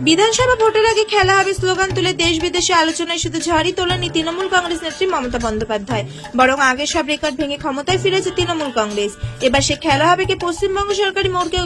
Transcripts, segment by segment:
বিধানসভা ভোটের আগে খেলা হবে স্লোগান তুলে দেশ বিদেশে আলোচনায় শুধু ঝাড়ি তোলেনি তৃণমূল কংগ্রেস নেত্রী মমতা বন্দ্যোপাধ্যায়, বরং আগের সব রেকর্ড ভেঙে ক্ষমতায় ফিরেছে তৃণমূল কংগ্রেস। এবার সে খেলা হবে কি পশ্চিমবঙ্গ সরকারি মোড়কে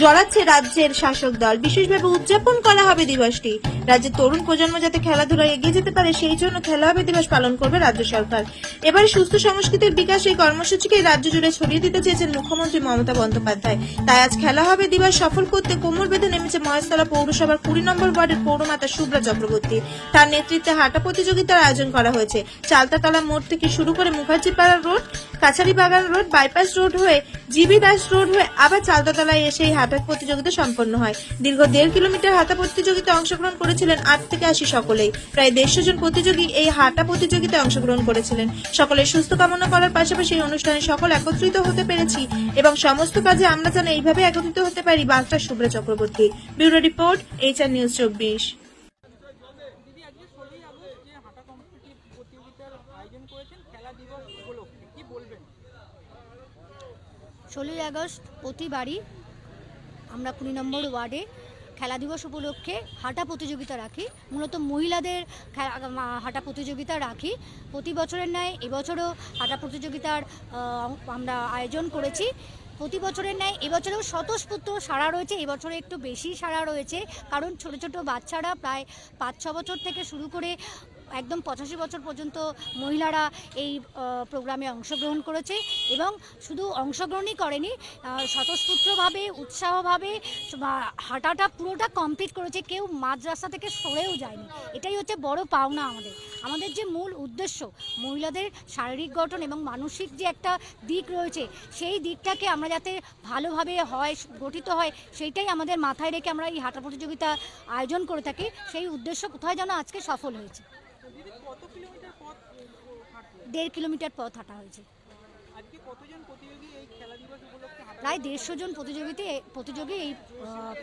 জড়াচ্ছে রাজ্যের শাসক দল। বিশেষভাবে উদযাপন করা হবে দিবসটি। রাজ্যের তরুণ প্রজন্ম যাতে খেলাধুলায় এগিয়ে যেতে পারে সেই জন্য খেলা হবে দিবস পালন করবে রাজ্য সরকার। এবার সুস্থ সংস্কৃতির বিকাশ এই কর্মসূচিকে রাজ্য জুড়ে ছড়িয়ে দিতে চেয়েছেন মুখ্যমন্ত্রী মমতা বন্দ্যোপাধ্যায়। তাই আজ খেলা হবে দিবস সফল করতে কোমর বেঁধে নেমেছে মহেশতলা পৌরসভার 20 নম্বর ওয়ার্ডের পৌরমাতা শুভ্রা চক্রবর্তী। তার নেতৃত্বে হাঁটা প্রতিযোগিতার আয়োজন করা হয়েছে। চালতাতলা মোড় থেকে শুরু করে মুখার্জিপাড়া রোড, কাছারি বাগান রোড, বাইপাস রোড হয়ে জিবি দাস রোড হয়ে আবার চালতাতলায় এসে এই হাঁটা প্রতিযোগিতা সম্পন্ন হয়। দীর্ঘ 1.5 কিলোমিটার হাঁটা প্রতিযোগিতায় অংশগ্রহণ করেছিলেন 8 থেকে 80 সকলেই। প্রায় 150 জন প্রতিযোগী এই হাঁটা প্রতিযোগিতায় অংশগ্রহণ করেছিলেন। সকলের সুস্থ কামনা করার পাশাপাশি এই অনুষ্ঠানে সকল একত্রিত হতে পেরেছি এবং সমস্ত কাজে আমরা যেন এইভাবে একত্রিত হতে পারি, বার্তা Shubhra Chakraborty. Bureau report, HR news 24। দিদি, আজকে 16ই আগস্ট যে হাঁটা কম্পিটিটিভ প্রতিযোগিতার আয়োজন করেছেন খেলা দিবস উপলক্ষে, কি বলবেন? 16ই আগস্ট প্রতিবারই আমরা 20 নম্বর ওয়ার্ডে খেলা দিবস উপলক্ষে হাঁটা প্রতিযোগিতা রাখি। মূলত মহিলাদের হাঁটা প্রতিযোগিতা রাখি। প্রতি বছরের ন্যায় এবছরও হাঁটা প্রতিযোগিতার আমরা আয়োজন করেছি। প্রতি বছরের ন্যায় এবছরেও স্বতঃস্ফূর্ত সাড়া রয়েছে। এবছরে একটু বেশি সাড়া রয়েছে, কারণ ছোট ছোট বাচ্চারা প্রায় 5-6 বছর থেকে শুরু করে একদম 85 বছর পর্যন্ত মহিলারা এই প্রোগ্রামে অংশগ্রহণ করেছে এবং শুধু অংশগ্রহণই করেনি, স্বতঃস্ফূর্তভাবে উৎসাহভাবে হাঁটাটা পুরোটা কমপ্লিট করেছে। কেউ মাঝ রাস্তা থেকে সরেও যায়নি। এটাই হচ্ছে বড় পাওনা আমাদের যে মূল উদ্দেশ্য, মহিলাদের শারীরিক গঠন এবং মানসিক যে একটা দিক রয়েছে, সেই দিকটাকে আমরা যাতে ভালোভাবে গঠিত হয়, সেইটাই আমাদের মাথায় রেখে আমরা এই হাঁটা প্রতিযোগিতা আয়োজন করে থাকি। সেই উদ্দেশ্য কোথায় যেন আজকে সফল হয়েছে। দিদি, কত কিলোমিটার পথ হাঁটলেন? 1.5 কিলোমিটার পথ হাঁটা হয়েছে। আজকে কতজন প্রতিযোগী এই খেলা দিবস উপলক্ষে হাঁটা? প্রায় 150 জন প্রতিযোগী এই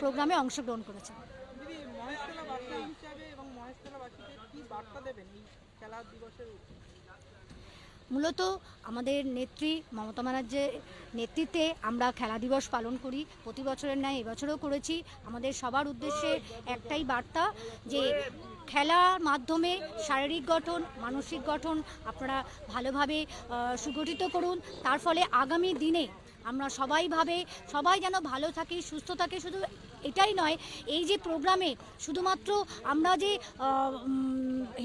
প্রোগ্রামে অংশগ্রহণ করেছে। দিদি, মহেশতলা বাসী হিসাবে এবং মহেশতলাবাসীদের কি বার্তা দেবেন এই খেলা দিবসের? মূলত আমাদের নেত্রী মমতা ব্যানার্জির নেতৃত্বে আমরা খেলা দিবস পালন করি। প্রতি বছরের ন্যায় এবছরও করেছি। আমাদের সবার উদ্দেশ্যে একটাই বার্তা, যে খেলার মাধ্যমে শারীরিক গঠন, মানসিক গঠন আপনারা ভালোভাবে সুগঠিত করুন। তার ফলে আগামী দিনে আমরা সবাই যেন ভালো থাকি, সুস্থ থাকি। শুধু এটাই নয়, এই যে প্রোগ্রামে শুধুমাত্র আমরা যে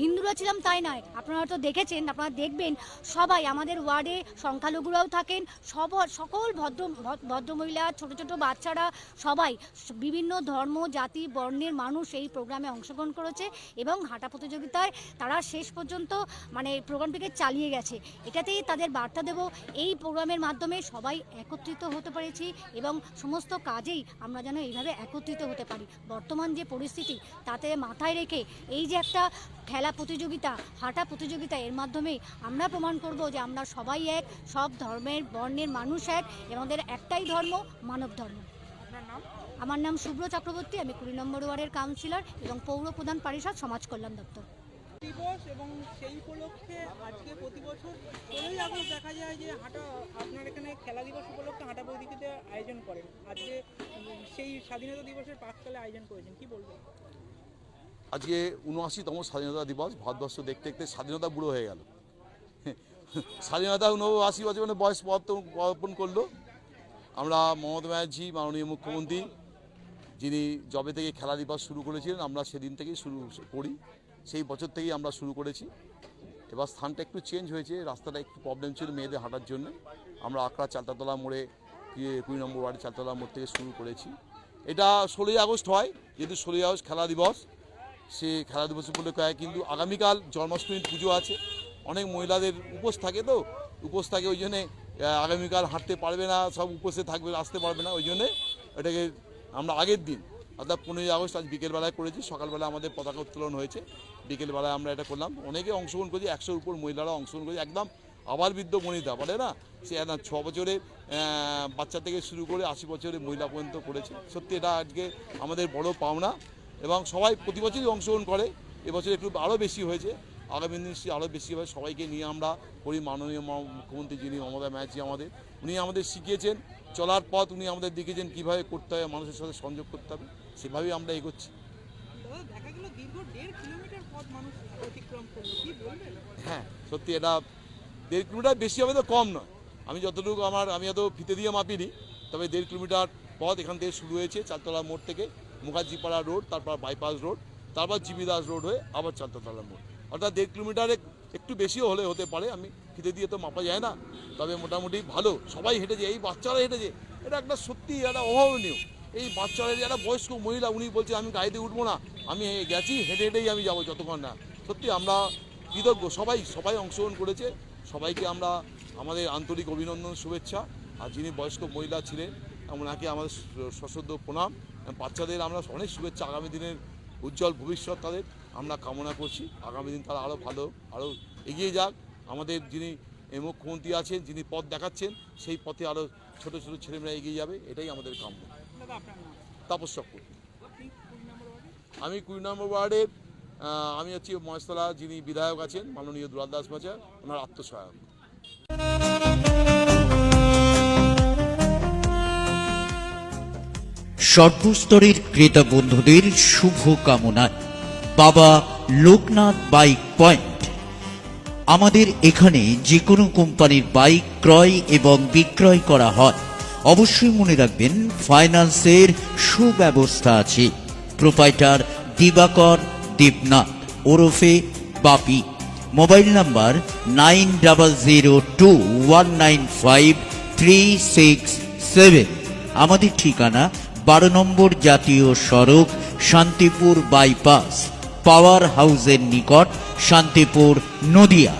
হিন্দুরা ছিলাম তাই নয়, আপনারা তো দেখেছেন, আপনারা দেখবেন সবাই আমাদের ওয়ার্ডে সংখ্যালঘুরাও থাকেন। সকল ভদ্রমহিলা, ছোট ছোট বাচ্চারা সবাই বিভিন্ন ধর্ম, জাতি, বর্ণের মানুষ এই প্রোগ্রামে অংশগ্রহণ করেছে এবং হাঁটা প্রতিযোগিতায় তারা শেষ পর্যন্ত প্রোগ্রামটিকে চালিয়ে গেছে। এটাতেই তাদের বার্তা দেব, এই প্রোগ্রামের মাধ্যমে সবাই একত্রিত হতে পেরেছি এবং সমস্ত কাজেই আমরা যেন এইভাবে একত্রিত হতে পারি। বর্তমান যে পরিস্থিতি, তাতে মাথায় রেখে এই যে একটা খেলা প্রতিযোগিতা, হাঁটা প্রতিযোগিতা, এর মাধ্যমে আমরা প্রমাণ করব যে আমরা সবাই এক, সব ধর্মের বর্ণের মানুষ এক, আমাদের একটাই ধর্ম, মানব ধর্ম। আপনার নাম? আমার নাম শুভ্রা চক্রবর্তী, আমি 20 নম্বর ওয়ার্ডের কাউন্সিলর এবং পৌর প্রধান পরিষদ সমাজ কল্যাণ দপ্তর। দিবস এবং সেই উপলক্ষে আজকে প্রতি বছর 16ই আগস্ট দেখা যায় যে হাঁটা, আপনার এখানে খেলা দিবস উপলক্ষে হাঁটা প্রতিযোগিতা আয়োজন করেন। আজকে সেই স্বাধীনতা দিবসের প্রাক্কালে আয়োজন করেছেন, কি বলবেন? আজকে 79তম স্বাধীনতা দিবস। ভারতবর্ষ দেখতে দেখতে স্বাধীনতা বুড়ো হয়ে গেল। স্বাধীনতা 79 বছর মানে বয়স পদার্পণ করলো। আমরা মমতা ব্যানার্জি মাননীয় মুখ্যমন্ত্রী, যিনি জবে থেকে খেলা দিবস শুরু করেছিলেন, আমরা সেদিন থেকেই শুরু করি, সেই বছর থেকেই আমরা শুরু করেছি। এবার স্থানটা একটু চেঞ্জ হয়েছে, রাস্তাটা একটু প্রবলেম ছিল মেয়েদের হাঁটার জন্য। আমরা আকড়া চালতাতলা মোড়ে 20 নম্বর ওয়ার্ডে চালতাতলা মোড় থেকে শুরু করেছি। এটা 16ই আগস্ট হয়, যেহেতু 16ই আগস্ট খেলা দিবস, সে খেলা দিবস উপলক্ষে হয়। কিন্তু আগামীকাল জন্মাষ্টমীর পুজো আছে, অনেক মহিলাদের উপোস থাকে, ওই জন্যে আগামীকাল হাঁটতে পারবে না, সব উপোসে থাকবে, আসতে পারবে না। ওই জন্যে এটাকে আমরা আগের দিন অর্থাৎ 15ই আগস্ট আজ বিকেলবেলায় করেছি। সকালবেলা আমাদের পতাকা উত্তোলন হয়েছে, বিকেলবেলায় আমরা এটা করলাম। অনেকে অংশগ্রহণ করেছি, 100-র উপর মহিলারা অংশগ্রহণ করেছে। একদম আবালবৃদ্ধ বনিতা বলে না, সে 6 বছরের বাচ্চা থেকে শুরু করে 80 বছরের মহিলা পর্যন্ত করেছে। সত্যি এটা আজকে আমাদের বড় পাওনা এবং সবাই প্রতি বছরই অংশগ্রহণ করে। এবছর একটু আরও বেশি হয়েছে, আগামী দিন আরও বেশি হবে। সবাইকে নিয়ে আমরা করি। মাননীয় মুখ্যমন্ত্রী যিনি মমতা ব্যানার্জি উনি আমাদের শিখিয়েছেন চলার পথ, উনি আমাদের দেখিয়েছেন কীভাবে করতে হবে, মানুষের সাথে সংযোগ করতে হবে, সেভাবেই আমরা এগোচ্ছি। দেখা গেল দীর্ঘ 1.5 কিলোমিটার পথ মানুষ অতিক্রম করলো, কি বলবেন? হ্যাঁ সত্যি এটা 1.5 কিলোমিটার বেশি হবে তো কম নয়। আমি যতটুকু আমি এত ফিতে দিয়ে মাপিনি, তবে 1.5 কিলোমিটার পথ এখান থেকে শুরু হয়েছে চারতলা মোড় থেকে, মুখার্জিপাড়া রোড, তারপর বাইপাস রোড, তারপর জিবি দাস রোড হয়ে আবার চারতলা মোড়, অর্থাৎ 1.5 কিলোমিটারে একটু বেশিও হলে হতে পারে, আমি ফিতে দিয়ে তো মাপা যায় না, তবে মোটামুটি ভালো সবাই হেঁটেছে, এই বাচ্চারা হেঁটেছে, এটা একটা সত্যি একটা অভাবনীয়। এই বাচ্চারা যারা বয়স্ক মহিলা, উনি বলছে আমি গাড়িতে উঠবো না, আমি গেছি হেঁটে হেঁটেই আমি যাবো যতক্ষণ না। সত্যি আমরা কৃতজ্ঞ, সবাই অংশগ্রহণ করেছে, সবাইকে আমরা আমাদের আন্তরিক অভিনন্দন, শুভেচ্ছা। আর যিনি বয়স্ক মহিলা ছিলেন ওনাকে আমাদের সশ্রদ্ধ প্রণাম। বাচ্চাদের আমরা অনেক শুভেচ্ছা, আগামী দিনের উজ্জ্বল ভবিষ্যৎ তাদের আমরা কামনা করছি, আগামী দিন তারা আরও ভালো আরও এগিয়ে যাক। আমাদের যিনি মুখ্যমন্ত্রী আছেন, যিনি পথ দেখাচ্ছেন, সেই পথে আরও ছোটো ছোটো ছেলেমেয়েরা এগিয়ে যাবে, এটাই আমাদের কাম্য। দাদা আপনার নাম? তাপস চক্র। আপনি 20 নম্বর ওয়ার্ডে? আমি 20 নম্বর ওয়ার্ডের, আমি হচ্ছি মহেশতলা যিনি বিধায়ক আছেন মাননীয় দুলাল দাস মাঝা, ওনার আত্মসহায়ক। সর্বস্তরের ক্রেতা বন্ধুদের শুভ কামনায় বাবা লোকনাথ বাইক পয়েন্ট। আমাদের এখানে যে কোনো কোম্পানির বাইক ক্রয় এবং বিক্রয় করা হয়। অবশ্যই মনে রাখবেন ফাইন্যান্সের সুব্যবস্থা আছে। প্রোপাইটার দিবাকর দেবনাথ ওরফে বাপি। Mobile number 9002195367। আমাদের ঠিকানা 12 নম্বর জাতীয় সড়ক, শান্তিপুর বাইপাস, পাওয়ার হাউসের নিকট, শান্তিপুর, নদিয়া।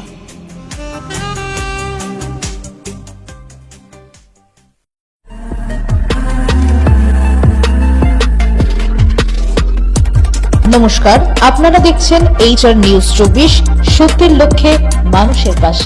নমস্কার, আপনারা দেখছেন HR নিউজ 24, সত্যের লক্ষ্যে মানুষের পাশে।